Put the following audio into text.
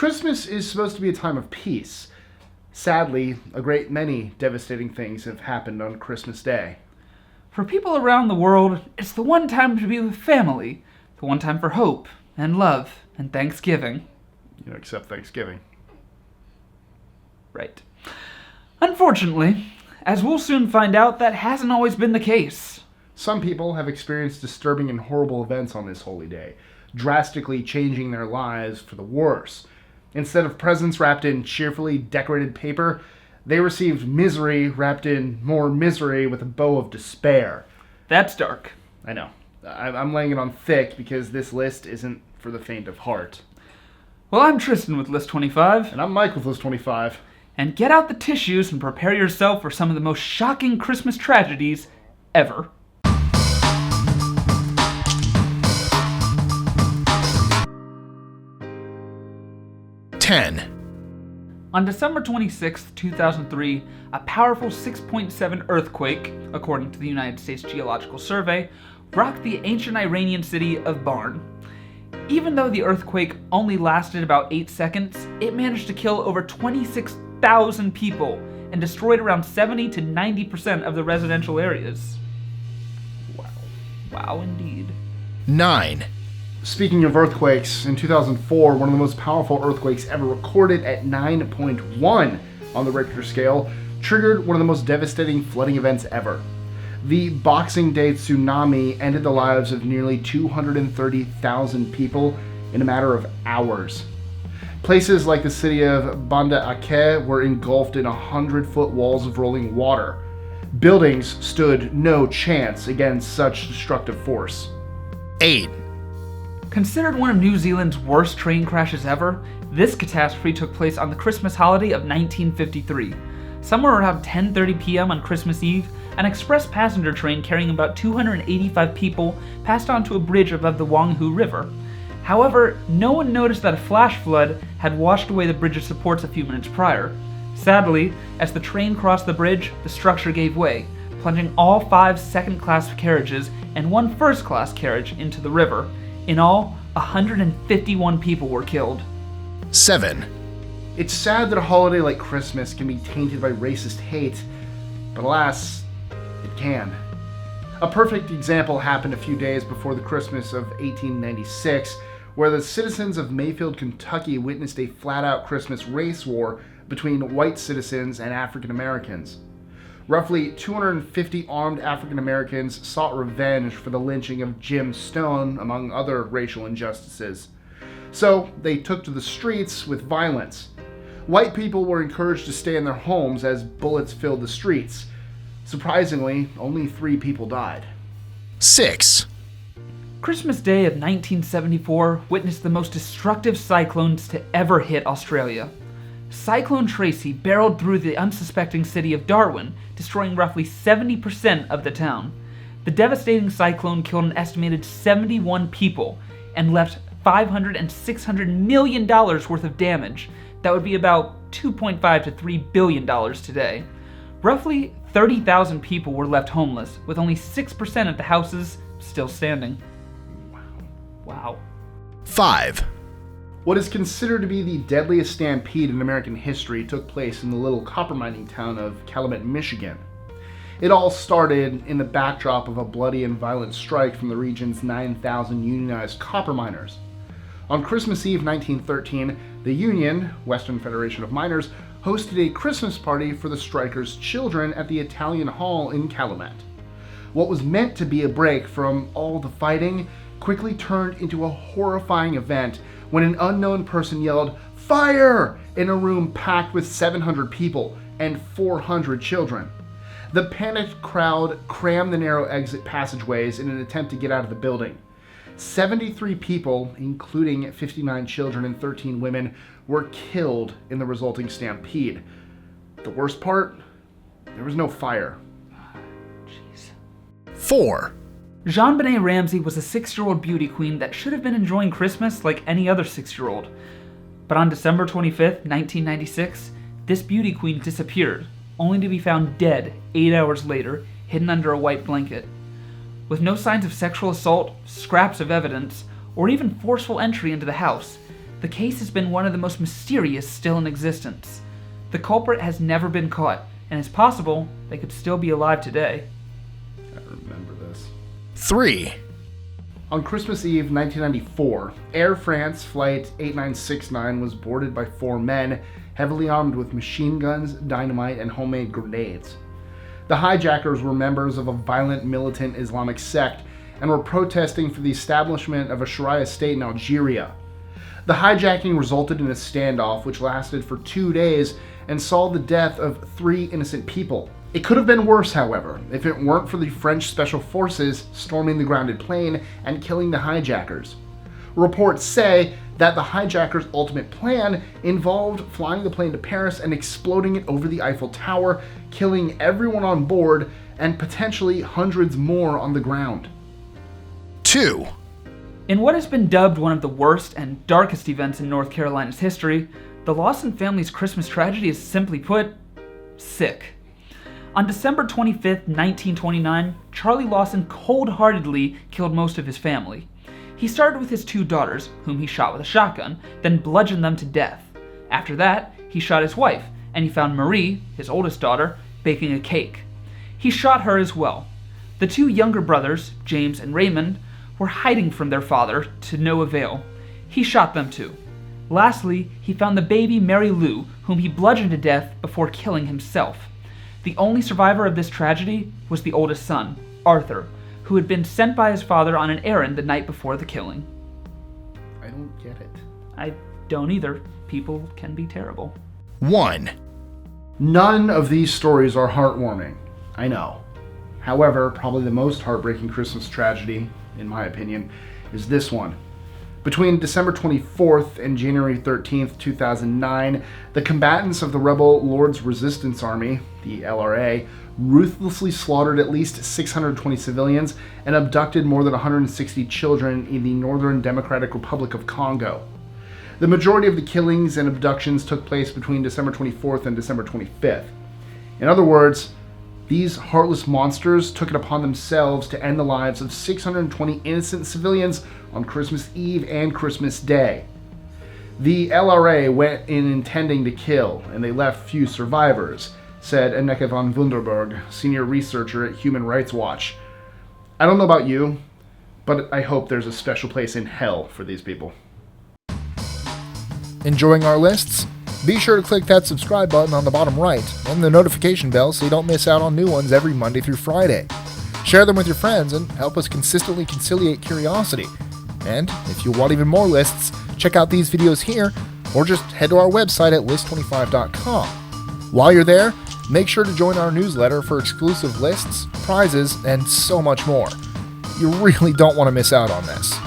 Christmas is supposed to be a time of peace. Sadly, a great many devastating things have happened on Christmas Day. For people around the world, it's the one time to be with family, the one time for hope and love and Thanksgiving. Except Thanksgiving. Right. Unfortunately, as we'll soon find out, that hasn't always been the case. Some people have experienced disturbing and horrible events on this holy day, drastically changing their lives for the worse. Instead of presents wrapped in cheerfully decorated paper, they received misery wrapped in more misery with a bow of despair. That's dark. I know. I'm laying it on thick because this list isn't for the faint of heart. Well, I'm Tristan with List 25. And I'm Mike with List 25. And get out the tissues and prepare yourself for some of the most shocking Christmas tragedies ever. On December 26, 2003, a powerful 6.7 earthquake, according to the United States Geological Survey, rocked the ancient Iranian city of Barn. Even though the earthquake only lasted about 8 seconds, it managed to kill over 26,000 people and destroyed around 70 to 90% of the residential areas. Wow, indeed. 9. Speaking of earthquakes, in 2004, one of the most powerful earthquakes ever recorded at 9.1 on the Richter scale triggered one of the most devastating flooding events ever. The Boxing Day tsunami ended the lives of nearly 230,000 people in a matter of hours. Places like the city of Banda Aceh were engulfed in 100-foot walls of rolling water. Buildings stood no chance against such destructive force. 8. Considered one of New Zealand's worst train crashes ever, this catastrophe took place on the Christmas holiday of 1953. Somewhere around 10:30 p.m. on Christmas Eve, an express passenger train carrying about 285 people passed onto a bridge above the Wanghu River. However, no one noticed that a flash flood had washed away the bridge's supports a few minutes prior. Sadly, as the train crossed the bridge, the structure gave way, plunging all 5 second-class carriages and 1 first-class carriage into the river. In all, 151 people were killed. 7. It's sad that a holiday like Christmas can be tainted by racist hate, but alas, it can. A perfect example happened a few days before the Christmas of 1896, where the citizens of Mayfield, Kentucky witnessed a flat-out Christmas race war between white citizens and African Americans. Roughly 250 armed African Americans sought revenge for the lynching of Jim Stone, among other racial injustices. So they took to the streets with violence. White people were encouraged to stay in their homes as bullets filled the streets. Surprisingly, only 3 people died. 6. Christmas Day of 1974 witnessed the most destructive cyclones to ever hit Australia. Cyclone Tracey barreled through the unsuspecting city of Darwin, destroying roughly 70% of the town. The devastating cyclone killed an estimated 71 people and left $500 and $600 million worth of damage. That would be about $2.5 to $3 billion today. Roughly 30,000 people were left homeless, with only 6% of the houses still standing. Wow. 5. What is considered to be the deadliest stampede in American history took place in the little copper mining town of Kellermann, Michigan. It all started in the backdrop of a bloody and violent strike from the region's 9,000 unionized copper miners. On Christmas Eve 1913, the union, Western Federation of Miners, hosted a Christmas party for the strikers' children at the Italian Hall in Calumet. What was meant to be a break from all the fighting quickly turned into a horrifying event when an unknown person yelled, "Fire!" in a room packed with 700 people and 400 children. The panicked crowd crammed the narrow exit passageways in an attempt to get out of the building. 73 people, including 59 children and 13 women, were killed in the resulting stampede. The worst part? There was no fire. 4. JonBenet Ramsay was a 6-year-old beauty queen that should have been enjoying Christmas like any other 6-year-old. But on December 25th, 1996, this beauty queen disappeared, only to be found dead 8 hours later, hidden under a white blanket. With no signs of sexual assault, scraps of evidence, or even forceful entry into the house, the case has been one of the most mysterious still in existence. The culprit has never been caught, and it's possible they could still be alive today. I remember this. 3, On Christmas Eve 1994, Air France Flight 8969 was boarded by 4 men heavily armed with machine guns, dynamite, and homemade grenades. The hijackers were members of a violent militant Islamic sect and were protesting for the establishment of a Sharia state in Algeria. The hijacking resulted in a standoff which lasted for 2 days and saw the death of 3 innocent people. It could have been worse, however, if it weren't for the French special forces storming the grounded plane and killing the hijackers. Reports say that the hijackers' ultimate plan involved flying the plane to Paris and exploding it over the Eiffel Tower, killing everyone on board and potentially hundreds more on the ground. 2, In what has been dubbed one of the worst and darkest events in North Carolina's history, the Lawson family's Christmas tragedy is, simply put, sick. On December 25, 1929, Charlie Lawson cold-heartedly killed most of his family. He started with his 2 daughters, whom he shot with a shotgun, then bludgeoned them to death. After that, he shot his wife, and he found Marie, his oldest daughter, baking a cake. He shot her as well. The 2 younger brothers, James and Raymond, were hiding from their father to no avail. He shot them too. Lastly, he found the baby Mary Lou, whom he bludgeoned to death before killing himself. The only survivor of this tragedy was the oldest son, Arthur, who had been sent by his father on an errand the night before the killing. I don't get it. I don't either. People can be terrible. 1, None of these stories are heartwarming, I know. However, probably the most heartbreaking Christmas tragedy, in my opinion, is this one. Between December 24th and January 13th, 2009, the combatants of the rebel Lord's Resistance Army, the LRA, ruthlessly slaughtered at least 620 civilians and abducted more than 160 children in the Northern Democratic Republic of Congo. The majority of the killings and abductions took place between December 24th and December 25th. In other words, these heartless monsters took it upon themselves to end the lives of 620 innocent civilians on Christmas Eve and Christmas Day. The LRA went in intending to kill, and they left few survivors, said Anneke van Wunderberg, senior researcher at Human Rights Watch. I don't know about you, but I hope there's a special place in hell for these people. Enjoying our lists? Be sure to click that subscribe button on the bottom right and the notification bell so you don't miss out on new ones every Monday through Friday. Share them with your friends and help us consistently conciliate curiosity. And if you want even more lists, check out these videos here or just head to our website at list25.com. While you're there, make sure to join our newsletter for exclusive lists, prizes, and so much more. You really don't want to miss out on this.